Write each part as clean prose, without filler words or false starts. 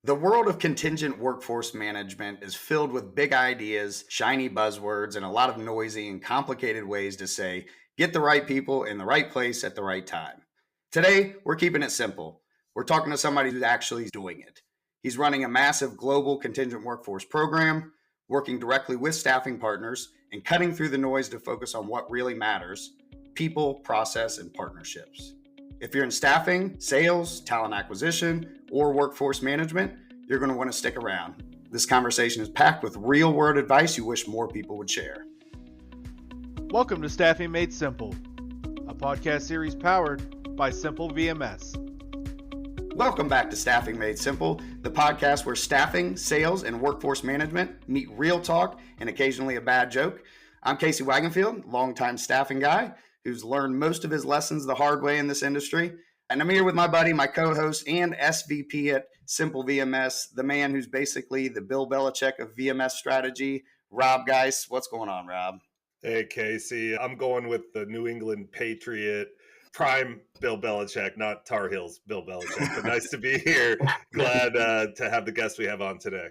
The world of contingent workforce management is filled with big ideas, shiny buzzwords, and a lot of noisy and complicated ways to say, get the right people in the right place at the right time. Today, we're keeping it simple. We're talking to somebody who's actually doing it. He's running a massive global contingent workforce program, working directly with staffing partners, and cutting through the noise to focus on what really matters: people, process, and partnerships. If you're in staffing, sales, talent acquisition, or workforce management, you're going to want to stick around. This conversation is packed with real world advice you wish more people would share. Welcome to Staffing Made Simple, a podcast series powered by Simple VMS. Welcome back to Staffing Made Simple, the podcast where staffing, sales, and workforce management meet real talk and occasionally a bad joke. I'm Casey Wagenfield, longtime staffing guy who's learned most of his lessons the hard way in this industry. And I'm here with my buddy, my co-host and SVP at Simple VMS, the man who's basically the Bill Belichick of VMS strategy, Rob Geis. What's going on, Rob? Hey, Casey. I'm going with the New England Patriot, prime Bill Belichick, not Tar Heels Bill Belichick. But nice to be here. Glad to have the guest we have on today.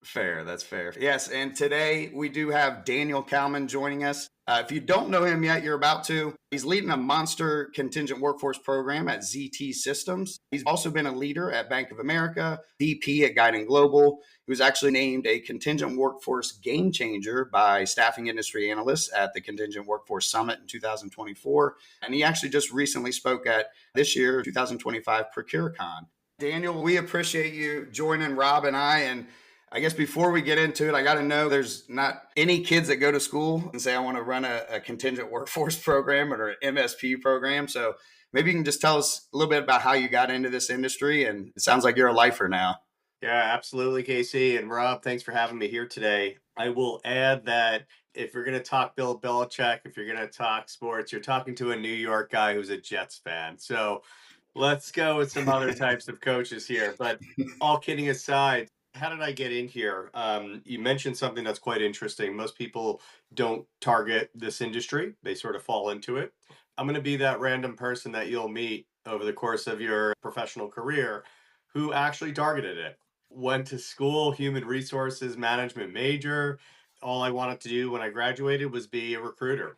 Fair, that's fair. Yes, and today we do have Daniel Kalman joining us. If you don't know him yet, you're about to. He's leading a monster contingent workforce program at ZT Systems. He's also been a leader at Bank of America, VP at Guiding Global. He was actually named a contingent workforce game changer by staffing industry analysts at the Contingent Workforce Summit in 2024. And he actually just recently spoke at this year, 2025 ProcureCon. Daniel, we appreciate you joining Rob and I guess before we get into it, I got to know there's not any kids that go to school and say, I want to run a contingent workforce program or an MSP program. So maybe you can just tell us a little bit about how you got into this industry. And it sounds like you're a lifer now. Yeah, absolutely, Casey. And Rob, thanks for having me here today. I will add that if you're going to talk Bill Belichick, if you're going to talk sports, you're talking to a New York guy who's a Jets fan. So let's go with some other types of coaches here. But all kidding aside, how did I get in here? You mentioned something that's quite interesting. Most people don't target this industry. They sort of fall into it. I'm going to be that random person that you'll meet over the course of your professional career who actually targeted it. Went to school, human resources management major. All I wanted to do when I graduated was be a recruiter.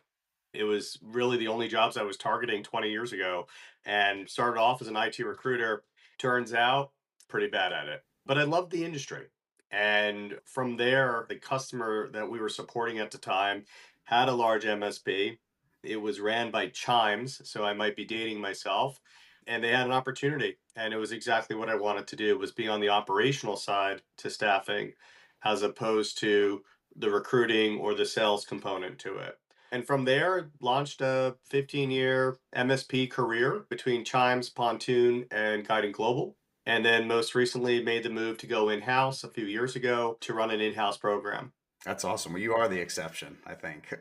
It was really the only jobs I was targeting 20 years ago, and started off as an IT recruiter. Turns out, pretty bad at it. But I loved the industry. And from there, the customer that we were supporting at the time had a large MSP. It was ran by Chimes, so I might be dating myself. And they had an opportunity. And it was exactly what I wanted to do, was be on the operational side to staffing as opposed to the recruiting or the sales component to it. And from there, launched a 15-year MSP career between Chimes, Pontoon, and Guiding Global. And then most recently made the move to go in-house a few years ago to run an in-house program. That's awesome. Well, you are the exception, I think.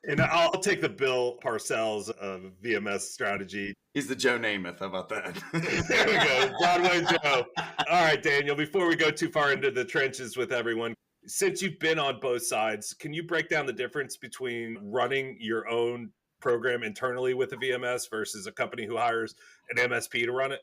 And I'll take the Bill Parcells of VMS strategy. He's the Joe Namath. How about that? There we go. Broadway Joe. All right, Daniel, before we go too far into the trenches with everyone, since you've been on both sides, can you break down the difference between running your own program internally with a VMS versus a company who hires an MSP to run it?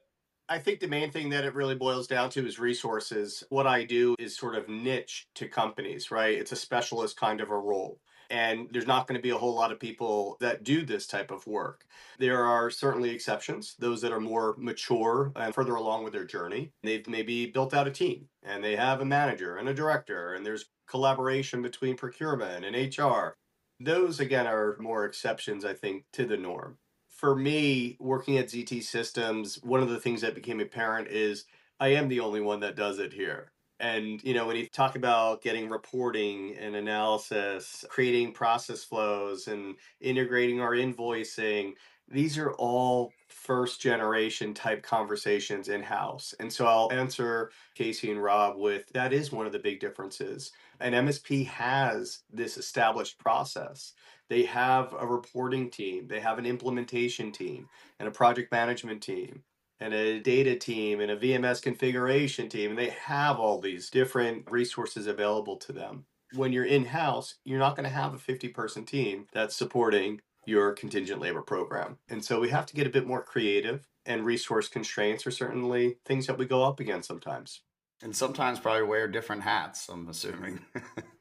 I think the main thing that it really boils down to is resources. What I do is sort of niche to companies, right? It's a specialist kind of a role. And there's not going to be a whole lot of people that do this type of work. There are certainly exceptions, those that are more mature and further along with their journey. They've maybe built out a team and they have a manager and a director, and there's collaboration between procurement and HR. Those, again, are more exceptions, I think, to the norm. For me, working at ZT Systems, one of the things that became apparent is I am the only one that does it here. And, when you talk about getting reporting and analysis, creating process flows and integrating our invoicing, these are all first generation type conversations in house. And so I'll answer Casey and Rob with that is one of the big differences. An MSP has this established process. They have a reporting team, they have an implementation team, and a project management team, and a data team, and a VMS configuration team. And they have all these different resources available to them. When you're in-house, you're not going to have a 50-person team that's supporting your contingent labor program. And so we have to get a bit more creative and resource constraints are certainly things that we go up against sometimes. And sometimes probably wear different hats, I'm assuming.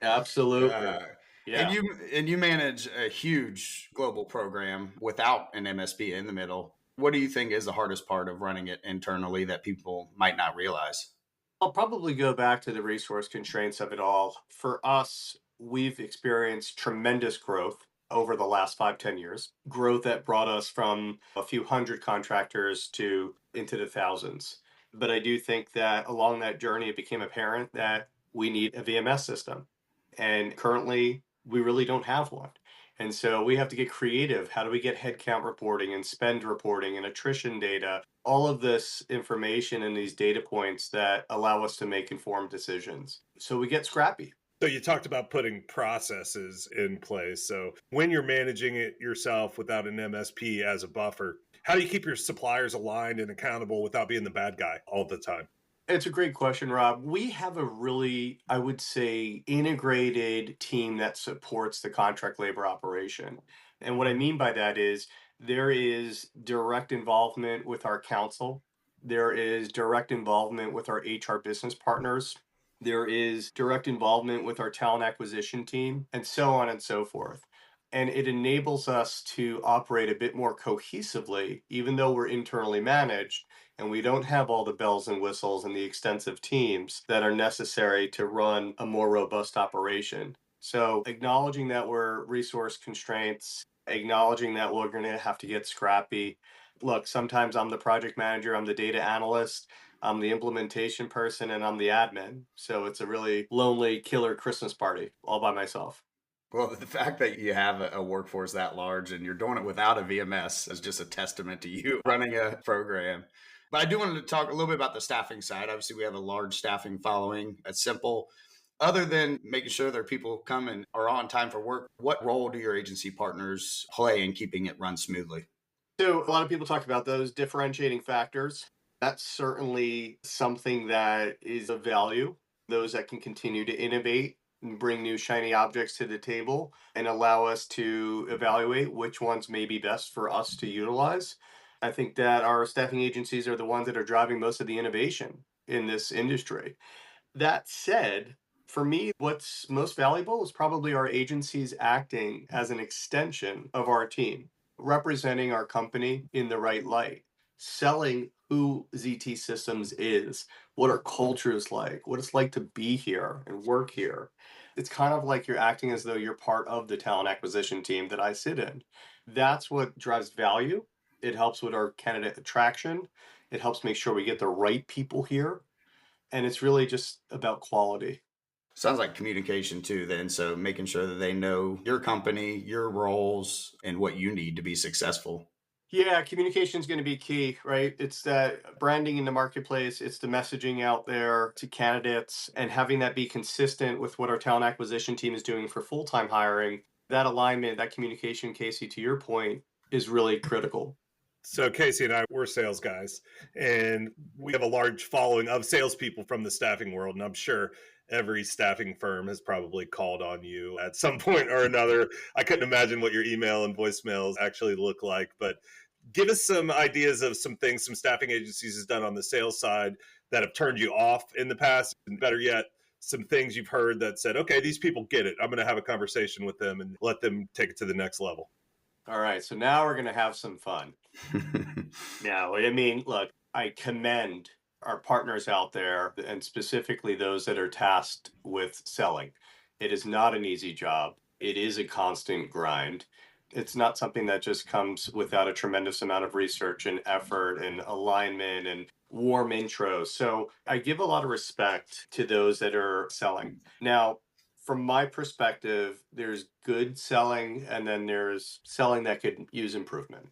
Absolutely. Uh, and Yeah. you manage a huge global program without an MSP in the middle. What do you think is the hardest part of running it internally that people might not realize? I'll probably go back to the resource constraints of it all. For us, we've experienced tremendous growth over the last 5, 10 years. Growth that brought us from a few hundred contractors to into the thousands. But I do think that along that journey, it became apparent that we need a VMS system. And currently, we really don't have one. And so we have to get creative. How do we get headcount reporting and spend reporting and attrition data? All of this information and these data points that allow us to make informed decisions. So we get scrappy. So you talked about putting processes in place. So when you're managing it yourself without an MSP as a buffer, how do you keep your suppliers aligned and accountable without being the bad guy all the time? It's a great question, Rob. We have a really, I would say, integrated team that supports the contract labor operation. And what I mean by that is there is direct involvement with our council, there is direct involvement with our HR business partners, there is direct involvement with our talent acquisition team, and so on and so forth. And it enables us to operate a bit more cohesively, even though we're internally managed and we don't have all the bells and whistles and the extensive teams that are necessary to run a more robust operation. So, acknowledging that we're resource constraints, acknowledging that we're going to have to get scrappy. Look, sometimes I'm the project manager, I'm the data analyst, I'm the implementation person, and I'm the admin. So, it's a really lonely killer Christmas party all by myself. Well, the fact that you have a workforce that large and you're doing it without a VMS is just a testament to you running a program. But I do want to talk a little bit about the staffing side. Obviously, we have a large staffing following at Simple. Other than making sure that people come and are on time for work, what role do your agency partners play in keeping it run smoothly? So, a lot of people talk about those differentiating factors. That's certainly something that is of value. Those that can continue to innovate and bring new shiny objects to the table and allow us to evaluate which ones may be best for us to utilize. I think that our staffing agencies are the ones that are driving most of the innovation in this industry. That said, for me, what's most valuable is probably our agencies acting as an extension of our team, representing our company in the right light, selling who ZT Systems is, what our culture is like, what it's like to be here and work here. It's kind of like you're acting as though you're part of the talent acquisition team that I sit in. That's what drives value. It helps with our candidate attraction. It helps make sure we get the right people here, and it's really just about quality. Sounds like communication too, then. So making sure that they know your company, your roles, and what you need to be successful. Yeah, communication is going to be key, right? It's that branding in the marketplace, it's the messaging out there to candidates, and having that be consistent with what our talent acquisition team is doing for full-time hiring. That alignment, that communication, Casey, to your point, is really critical. So Casey and I, we're sales guys, and we have a large following of salespeople from the staffing world. And I'm sure every staffing firm has probably called on you at some point or another. I couldn't imagine what your email and voicemails actually look like, but give us some ideas of some things some staffing agencies has done on the sales side that have turned you off in the past, and better yet, some things you've heard that said, okay, these people get it. I'm going to have a conversation with them and let them take it to the next level. All right, so now we're going to have some fun. Now, I mean, look, I commend our partners out there and specifically those that are tasked with selling. It is not an easy job. It is a constant grind. It's not something that just comes without a tremendous amount of research and effort and alignment and warm intros. So I give a lot of respect to those that are selling. Now, from my perspective, there's good selling and then there's selling that could use improvement.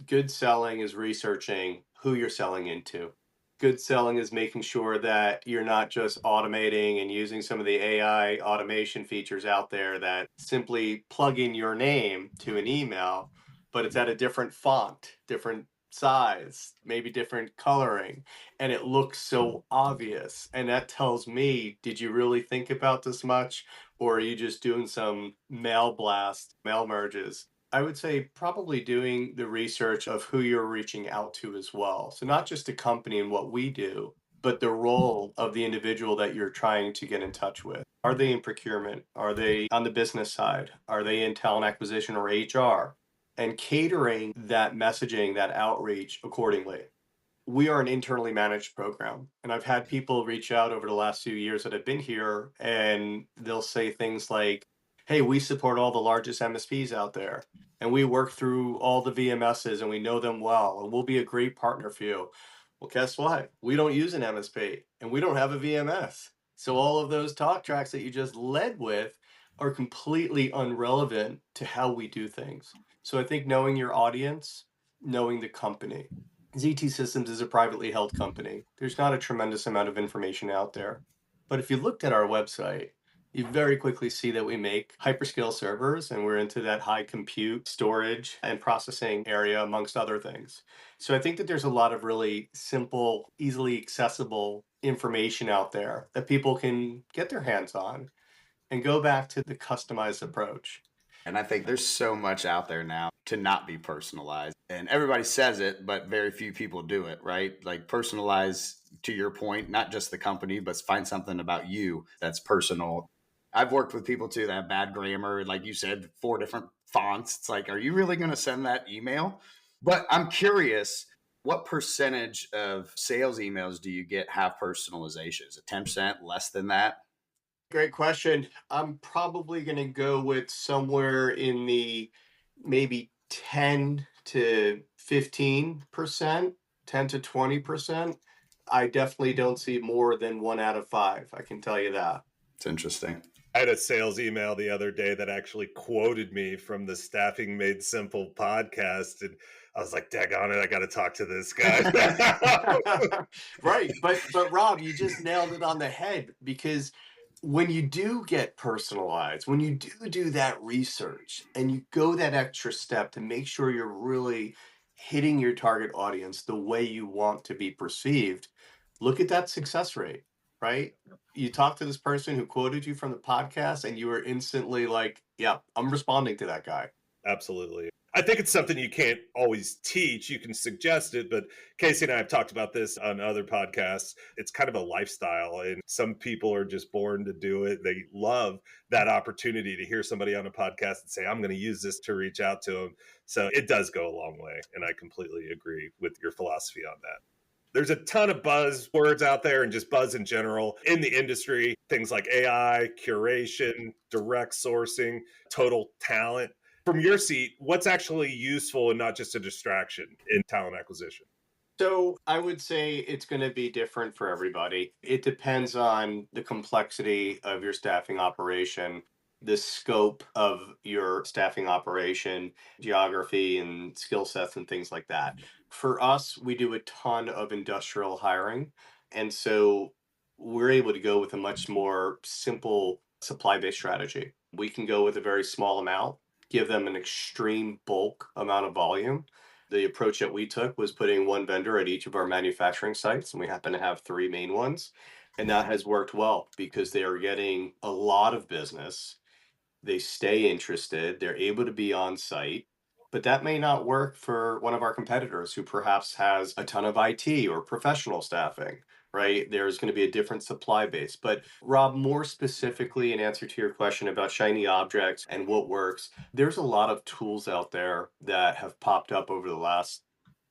Good selling is researching who you're selling into. Good selling is making sure that you're not just automating and using some of the AI automation features out there that simply plug in your name to an email, but it's at a different font, different size, maybe different coloring, and it looks so obvious. And that tells me, did you really think about this much? Or are you just doing some mail blast, mail merges? I would say probably doing the research of who you're reaching out to as well. So not just the company and what we do, but the role of the individual that you're trying to get in touch with. Are they in procurement? Are they on the business side? Are they in talent acquisition or HR? And catering that messaging, that outreach accordingly. We are an internally managed program, and I've had people reach out over the last few years that have been here, and they'll say things like, "Hey, we support all the largest MSPs out there, and we work through all the VMSs, and we know them well, and we'll be a great partner for you." Well, guess what? We don't use an MSP, and we don't have a VMS. So all of those talk tracks that you just led with are completely irrelevant to how we do things. So I think knowing your audience, knowing the company. ZT Systems is a privately held company. There's not a tremendous amount of information out there. But if you looked at our website, you very quickly see that we make hyperscale servers and we're into that high compute storage and processing area, amongst other things. So I think that there's a lot of really simple, easily accessible information out there that people can get their hands on and go back to the customized approach. And I think there's so much out there now to not be personalized. And everybody says it, but very few people do it, right? Like personalize to your point, not just the company, but find something about you that's personal. I've worked with people too that have bad grammar, like you said, 4 different fonts. It's like, are you really going to send that email? But I'm curious, what percentage of sales emails do you get have personalization? Is it 10%, less than that? Great question. I'm probably going to go with somewhere in the maybe 10 to 15%, 10 to 20%. I definitely don't see more than 1 out of 5. I can tell you that. It's interesting. I had a sales email the other day that actually quoted me from the Staffing Made Simple podcast. And I was like, daggone it, I got to talk to this guy. Right. But Rob, you just nailed it on the head, because when you do get personalized, when you do that research and you go that extra step to make sure you're really hitting your target audience the way you want to be perceived, look at that success rate, right? You talk to this person who quoted you from the podcast and you were instantly like, yeah, I'm responding to that guy. Absolutely. I think it's something you can't always teach. You can suggest it, but Casey and I have talked about this on other podcasts. It's kind of a lifestyle, and some people are just born to do it. They love that opportunity to hear somebody on a podcast and say, I'm going to use this to reach out to them. So it does go a long way. And I completely agree with your philosophy on that. There's a ton of buzzwords out there and just buzz in general in the industry. Things like AI, curation, direct sourcing, total talent. From your seat, what's actually useful and not just a distraction in talent acquisition? So I would say it's going to be different for everybody. It depends on the complexity of your staffing operation, the scope of your staffing operation, geography and skill sets and things like that. For us, we do a ton of industrial hiring. And so we're able to go with a much more simple supply-based strategy. We can go with a very small amount, give them an extreme bulk amount of volume. The approach that we took was putting one vendor at each of our manufacturing sites, and we happen to have 3 main ones. And that has worked well because they are getting a lot of business. They stay interested, they're able to be on site, but that may not work for one of our competitors who perhaps has a ton of IT or professional staffing, right? There's going to be a different supply base. But Rob, more specifically, in answer to your question about shiny objects and what works, there's a lot of tools out there that have popped up over the last,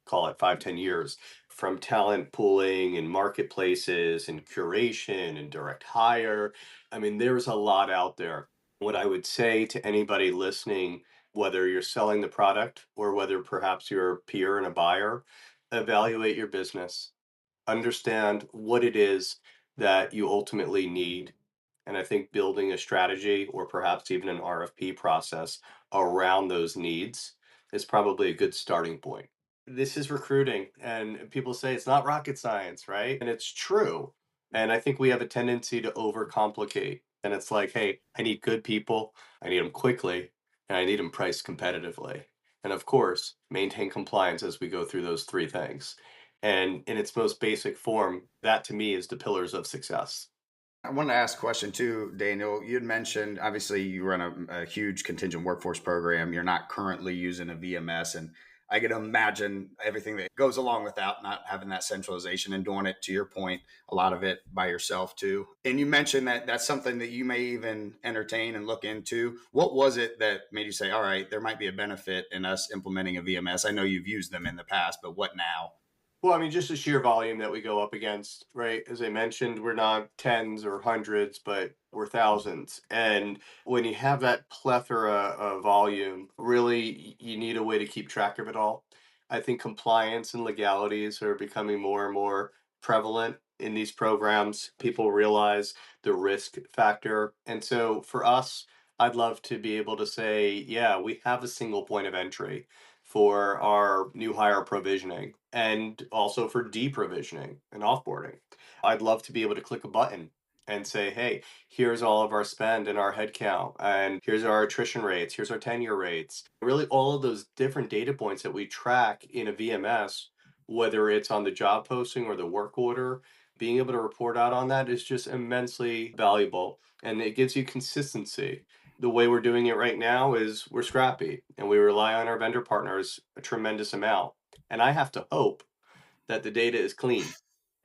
call it 5, 10 years, from talent pooling and marketplaces and curation and direct hire. I mean, there's a lot out there. What I would say to anybody listening, whether you're selling the product or whether perhaps you're a peer and a buyer, evaluate your business, understand what it is that you ultimately need. And I think building a strategy or perhaps even an RFP process around those needs is probably a good starting point. This is recruiting, and people say it's not rocket science, right? And it's true. And I think we have a tendency to overcomplicate. And it's like, hey, I need good people, I need them quickly, and I need them priced competitively. And of course, maintain compliance as we go through those 3 things. And in its most basic form, that to me is the pillars of success. I wanted to ask a question too, Daniel. You had mentioned obviously you run a huge contingent workforce program. You're not currently using a VMS, and I can imagine everything that goes along with that, not having that centralization and doing it, to your point, a lot of it by yourself too. And you mentioned that that's something that you may even entertain and look into. What was it that made you say, all right, there might be a benefit in us implementing a VMS? I know you've used them in the past, but what now? Well, I mean, just the sheer volume that we go up against, right? As I mentioned, we're not tens or hundreds, but we're thousands. And when you have that plethora of volume, really, you need a way to keep track of it all. I think compliance and legalities are becoming more and more prevalent in these programs. People realize the risk factor. And so for us, I'd love to be able to say, yeah, we have a single point of entry for our new hire provisioning and also for deprovisioning and offboarding. I'd love to be able to click a button and say, hey, here's all of our spend and our headcount, and here's our attrition rates, here's our tenure rates. Really, all of those different data points that we track in a VMS, whether it's on the job posting or the work order, being able to report out on that is just immensely valuable. And it gives you consistency. The way we're doing it right now is we're scrappy and we rely on our vendor partners a tremendous amount. And I have to hope that the data is clean.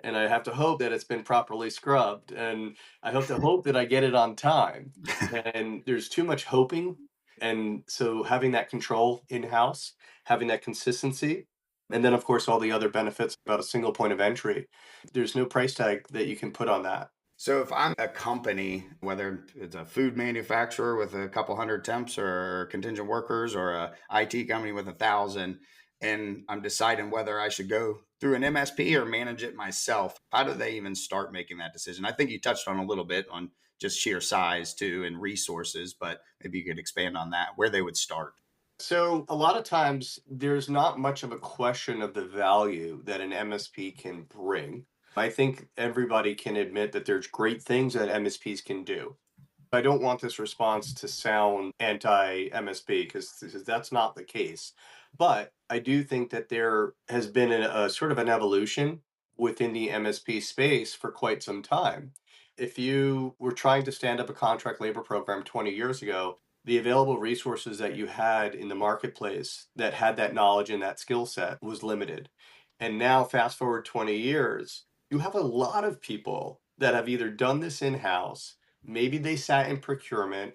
And I have to hope that it's been properly scrubbed. And I hope to hope that I get it on time. And there's too much hoping. And so having that control in-house, having that consistency, and then of course all the other benefits about a single point of entry. There's no price tag that you can put on that. So if I'm a company, whether it's a food manufacturer with a couple hundred temps or contingent workers or a IT company with 1,000, and I'm deciding whether I should go through an MSP or manage it myself, how do they even start making that decision? I think you touched on a little bit on just sheer size too and resources, but maybe you could expand on that, where they would start. So a lot of times there's not much of a question of the value that an MSP can bring. I think everybody can admit that there's great things that MSPs can do. I don't want this response to sound anti-MSP because that's not the case. But I do think that there has been a sort of an evolution within the MSP space for quite some time. If you were trying to stand up a contract labor program 20 years ago, the available resources that you had in the marketplace that had that knowledge and that skill set was limited. And now, fast forward 20 years, you have a lot of people that have either done this in-house. Maybe they sat in procurement,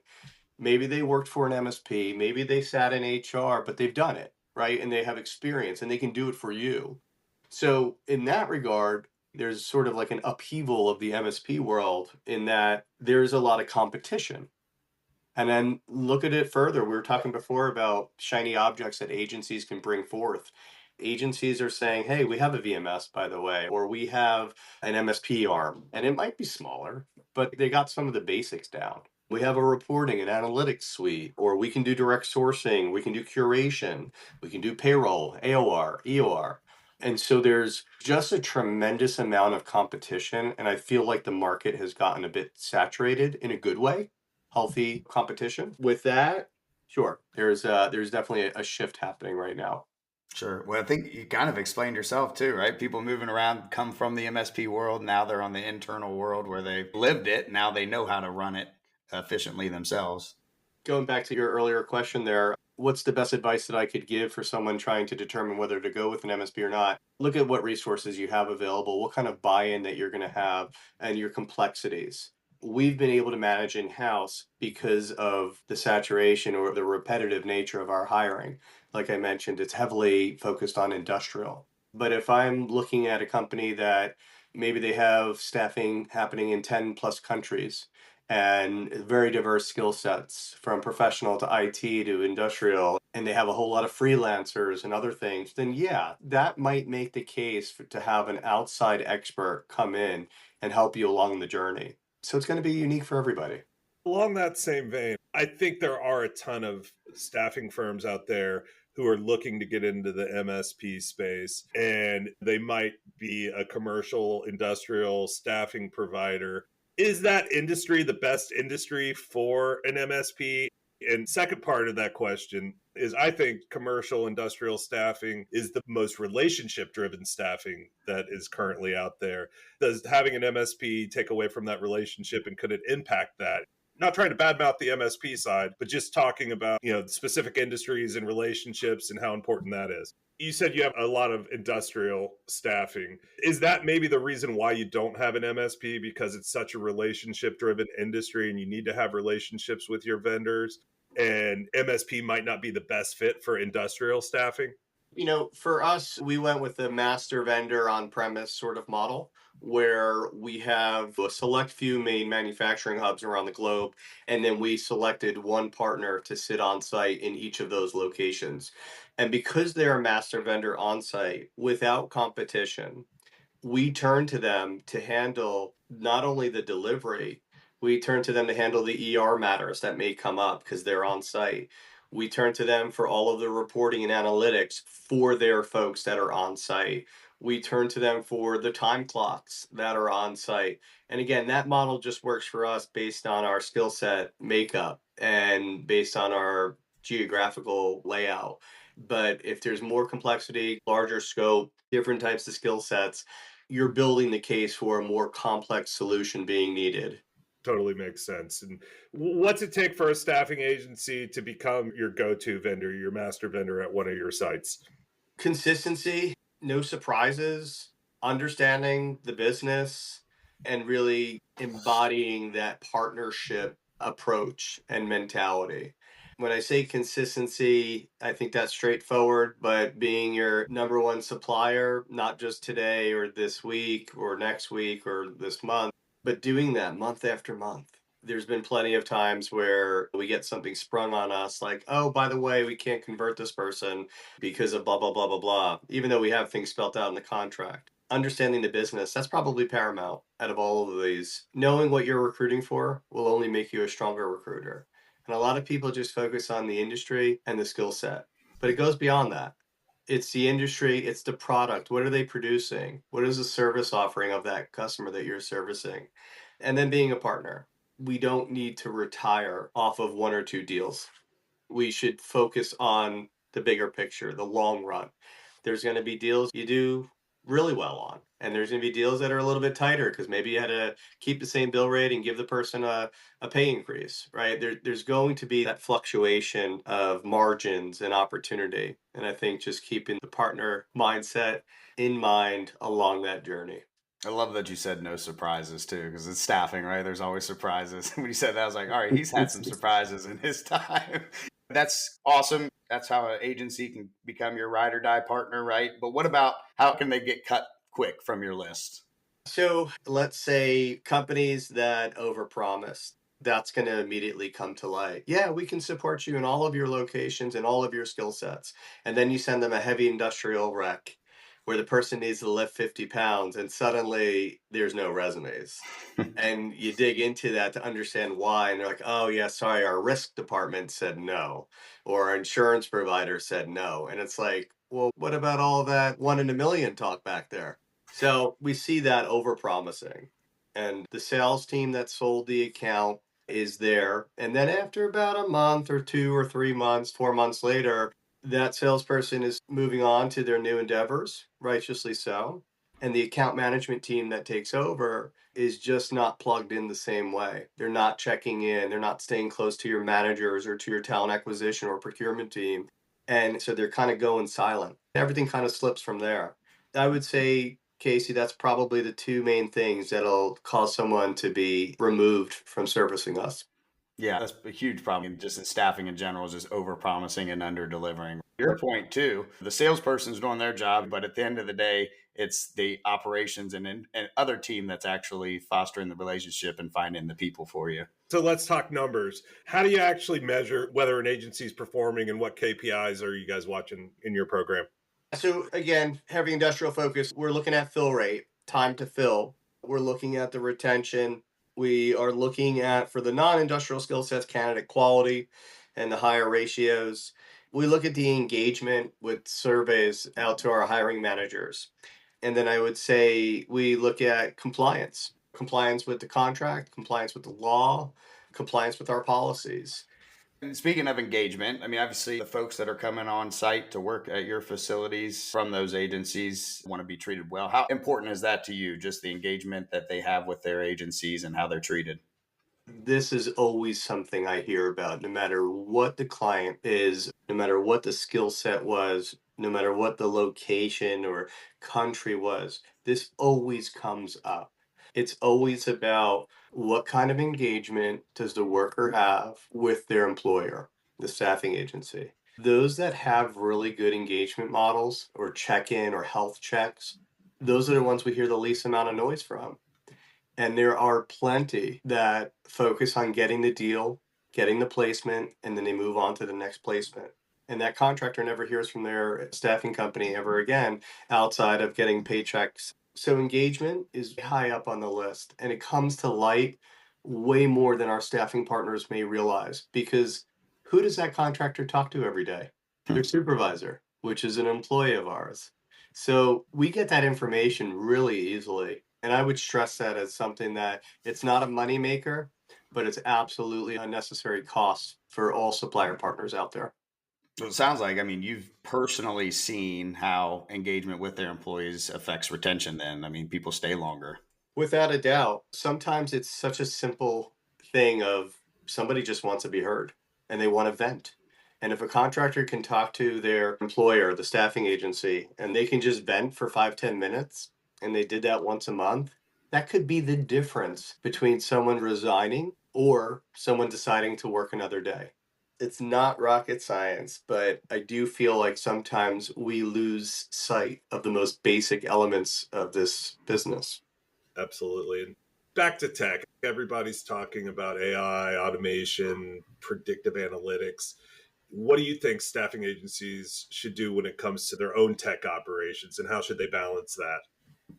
maybe they worked for an MSP, maybe they sat in HR, but they've done it, right? And they have experience and they can do it for you. So, in that regard, there's sort of like an upheaval of the MSP world in that there's a lot of competition. And then look at it further. We were talking before about shiny objects that agencies can bring forth. Agencies are saying, hey, we have a VMS, by the way, or we have an MSP arm, and it might be smaller, but they got some of the basics down. We have a reporting and analytics suite, or we can do direct sourcing, we can do curation, we can do payroll, AOR, EOR. And so there's just a tremendous amount of competition. And I feel like the market has gotten a bit saturated in a good way, healthy competition. With that, sure, there's definitely a shift happening right now. Sure. Well, I think you kind of explained yourself too, right? People moving around come from the MSP world. Now they're on the internal world where they lived it. Now they know how to run it efficiently themselves. Going back to your earlier question there, what's the best advice that I could give for someone trying to determine whether to go with an MSP or not? Look at what resources you have available, what kind of buy-in that you're going to have, and your complexities. We've been able to manage in-house because of the saturation or the repetitive nature of our hiring. Like I mentioned, it's heavily focused on industrial. But if I'm looking at a company that maybe they have staffing happening in 10 plus countries, and very diverse skill sets from professional to IT to industrial, and they have a whole lot of freelancers and other things, then yeah, that might make the case to have an outside expert come in and help you along the journey. So it's going to be unique for everybody. Along that same vein, I think there are a ton of staffing firms out there who are looking to get into the MSP space, and they might be a commercial industrial staffing provider. Is that industry the best industry for an MSP? And second part of that question is I think commercial industrial staffing is the most relationship driven staffing that is currently out there. Does having an MSP take away from that relationship, and could it impact that? Not trying to badmouth the MSP side, but just talking about, specific industries and relationships and how important that is. You said you have a lot of industrial staffing. Is that maybe the reason why you don't have an MSP, because it's such a relationship driven industry and you need to have relationships with your vendors, and MSP might not be the best fit for industrial staffing? For us, we went with the master vendor on premise sort of model where we have a select few main manufacturing hubs around the globe, and then we selected one partner to sit on site in each of those locations. And because they're a master vendor on site without competition, we turn to them to handle not only the delivery, we turn to them to handle the matters that may come up because they're on site. We turn to them for all of the reporting and analytics for their folks that are on site. We turn to them for the time clocks that are on site. And again, that model just works for us based on our skill set makeup and based on our geographical layout. But if there's more complexity, larger scope, different types of skill sets, you're building the case for a more complex solution being needed. Totally makes sense. And what's it take for a staffing agency to become your go-to vendor, your master vendor at one of your sites? Consistency, no surprises, understanding the business, and really embodying that partnership approach and mentality. When I say consistency, I think that's straightforward, but being your number one supplier, not just today or this week or next week or this month, but doing that month after month. There's been plenty of times where we get something sprung on us like, oh, by the way, we can't convert this person because of blah, blah, blah, blah, blah, even though we have things spelled out in the contract. Understanding the business, that's probably paramount out of all of these. Knowing what you're recruiting for will only make you a stronger recruiter. And a lot of people just focus on the industry and the skill set, but it goes beyond that. It's the industry, it's the product. What are they producing? What is the service offering of that customer that you're servicing? And then being a partner. We don't need to retire off of one or two deals. We should focus on the bigger picture, the long run. There's going to be deals you do really well on, and there's going to be deals that are a little bit tighter because maybe you had to keep the same bill rate and give the person a pay increase, right? There's going to be that fluctuation of margins and opportunity. And I think just keeping the partner mindset in mind along that journey. I love that you said no surprises too, because it's staffing, right? There's always surprises. When you said that, I was like, all right, he's had some surprises in his time. That's awesome. That's how an agency can become your ride or die partner, right? But what about how can they get cut quick from your list? So let's say companies that overpromise, that's going to immediately come to light. Yeah, we can support you in all of your locations and all of your skill sets. And then you send them a heavy industrial rec where the person needs to lift 50 pounds and suddenly there's no resumes. And you dig into that to understand why. And they're like, oh, yeah, sorry, our risk department said no, or our insurance provider said no. And it's like, well, what about all that 1 in a million talk back there? So we see that overpromising. And the sales team that sold the account is there. And then after about a month or 2 or 3 months, 4 months later, that salesperson is moving on to their new endeavors, righteously so. And the account management team that takes over is just not plugged in the same way. They're not checking in, they're not staying close to your managers or to your talent acquisition or procurement team. And so they're kind of going silent. Everything kind of slips from there. I would say, Casey, that's probably the two main things that'll cause someone to be removed from servicing us. Yeah, that's a huge problem. Just in staffing in general is just over promising and under delivering. Your point too, the salesperson's doing their job, but at the end of the day, it's the operations and other team that's actually fostering the relationship and finding the people for you. So let's talk numbers. How do you actually measure whether an agency is performing, and what KPIs are you guys watching in your program? So again, heavy industrial focus, we're looking at fill rate, time to fill. We're looking at the retention. We are looking at, for the non-industrial skill sets, candidate quality and the hire ratios. We look at the engagement with surveys out to our hiring managers. And then I would say we look at compliance with the contract, compliance with the law, compliance with our policies. And speaking of engagement, I mean, obviously, the folks that are coming on site to work at your facilities from those agencies want to be treated well. How important is that to you, just the engagement that they have with their agencies and how they're treated? This is always something I hear about, no matter what the client is, no matter what the skill set was, no matter what the location or country was. This always comes up. It's always about what kind of engagement does the worker have with their employer, the staffing agency. Those that have really good engagement models or check-in or health checks, those are the ones we hear the least amount of noise from. And there are plenty that focus on getting the deal, getting the placement, and then they move on to the next placement. And that contractor never hears from their staffing company ever again outside of getting paychecks. So engagement is high up on the list, and it comes to light way more than our staffing partners may realize, because who does that contractor talk to every day? Hmm. Their supervisor, which is an employee of ours. So we get that information really easily. And I would stress that as something that it's not a moneymaker, but it's absolutely a necessary cost for all supplier partners out there. So it sounds like, I mean, you've personally seen how engagement with their employees affects retention then. I mean, people stay longer. Without a doubt, sometimes it's such a simple thing of somebody just wants to be heard and they want to vent. And if a contractor can talk to their employer, the staffing agency, and they can just vent for 5, 10 minutes, and they did that once a month, that could be the difference between someone resigning or someone deciding to work another day. It's not rocket science, but I do feel like sometimes we lose sight of the most basic elements of this business. Absolutely. And back to tech, everybody's talking about AI, automation, predictive analytics. What do you think staffing agencies should do when it comes to their own tech operations, and how should they balance that?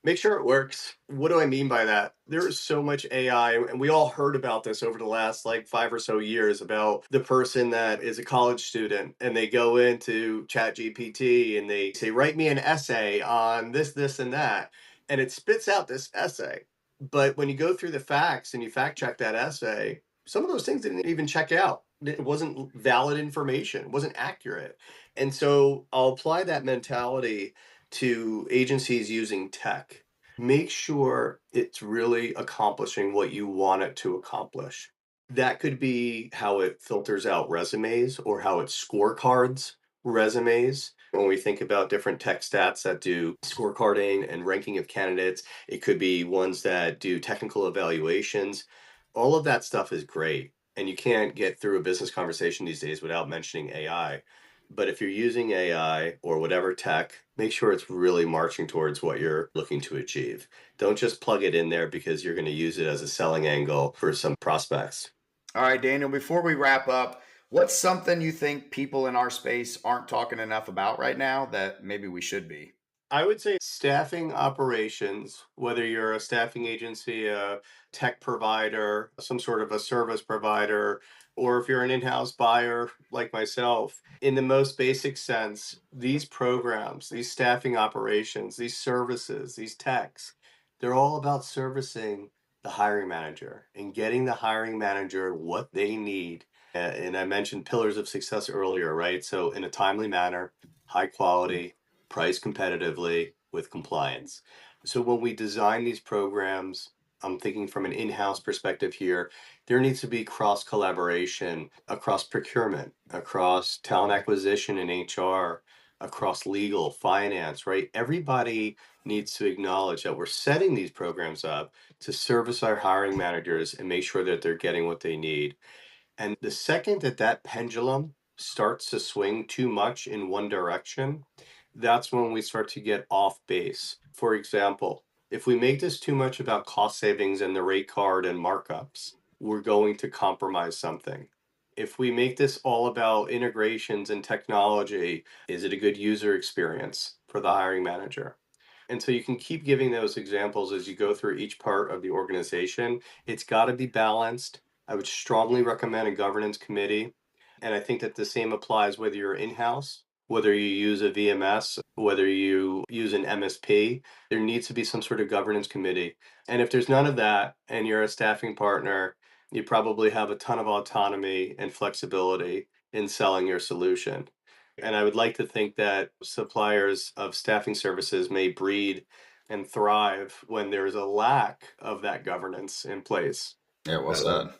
Make sure it works. What do I mean by that? There is so much AI, and we all heard about this over the last like 5 or so years about the person that is a college student and they go into Chat GPT and they say, write me an essay on this, this, and that. And it spits out this essay. But when you go through the facts and you fact check that essay, some of those things didn't even check out. It wasn't valid information, it wasn't accurate. And so I'll apply that mentality to agencies using tech. Make sure it's really accomplishing what you want it to accomplish. That could be how it filters out resumes or how it scorecards resumes. When we think about different tech stats that do scorecarding and ranking of candidates, it could be ones that do technical evaluations. All of that stuff is great. And you can't get through a business conversation these days without mentioning AI. But if you're using AI or whatever tech, make sure it's really marching towards what you're looking to achieve. Don't just plug it in there because you're going to use it as a selling angle for some prospects. All right, Daniel, before we wrap up, what's something you think people in our space aren't talking enough about right now that maybe we should be? I would say staffing operations, whether you're a staffing agency, a tech provider, some sort of a service provider, or if you're an in-house buyer like myself, in the most basic sense, these programs, these staffing operations, these services, these techs, they're all about servicing the hiring manager and getting the hiring manager what they need. And I mentioned pillars of success earlier, right? So in a timely manner, high quality, price competitively with compliance. So when we design these programs, I'm thinking from an in-house perspective here, there needs to be cross collaboration across procurement, across talent acquisition and HR, across legal, finance, right? Everybody needs to acknowledge that we're setting these programs up to service our hiring managers and make sure that they're getting what they need. And the second that that pendulum starts to swing too much in one direction, that's when we start to get off base. For example, if we make this too much about cost savings and the rate card and markups, we're going to compromise something. If we make this all about integrations and technology, is it a good user experience for the hiring manager? And so you can keep giving those examples as you go through each part of the organization. It's got to be balanced. I would strongly recommend a governance committee. And I think that the same applies whether you're in-house, whether you use a VMS, whether you use an MSP, there needs to be some sort of governance committee. And if there's none of that and you're a staffing partner, you probably have a ton of autonomy and flexibility in selling your solution. And I would like to think that suppliers of staffing services may breed and thrive when there is a lack of that governance in place. Yeah, well said.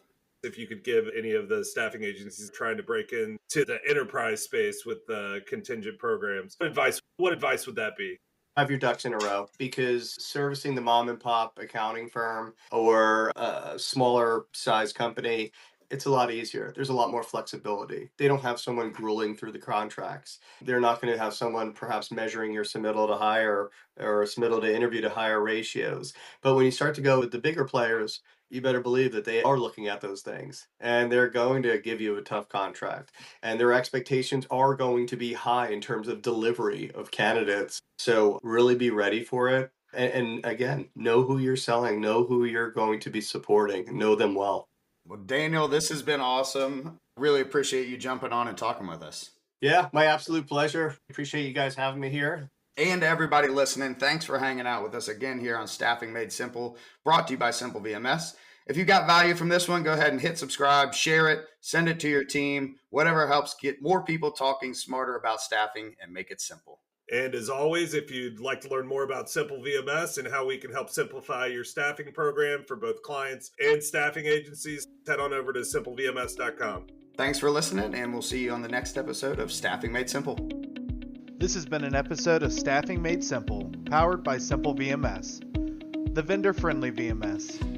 If you could give any of the staffing agencies trying to break into the enterprise space with the contingent programs, what advice would that be? Have your ducks in a row, because servicing the mom and pop accounting firm or a smaller size company, it's a lot easier. There's a lot more flexibility. They don't have someone grueling through the contracts. They're not going to have someone perhaps measuring your submittal to hire or submittal to interview to hire ratios. But when you start to go with the bigger players, you better believe that they are looking at those things, and they're going to give you a tough contract, and their expectations are going to be high in terms of delivery of candidates. So really be ready for it. And again, know who you're selling, know who you're going to be supporting, know them well. Well, Daniel, this has been awesome. Really appreciate you jumping on and talking with us. Yeah, my absolute pleasure. Appreciate you guys having me here. And everybody listening, thanks for hanging out with us again here on Staffing Made Simple, brought to you by Simple VMS. If you got value from this one, go ahead and hit subscribe, share it, send it to your team, whatever helps get more people talking smarter about staffing and make it simple. And as always, if you'd like to learn more about Simple VMS and how we can help simplify your staffing program for both clients and staffing agencies, head on over to simplevms.com. Thanks for listening, and we'll see you on the next episode of Staffing Made Simple. This has been an episode of Staffing Made Simple, powered by Simple VMS, the vendor-friendly VMS.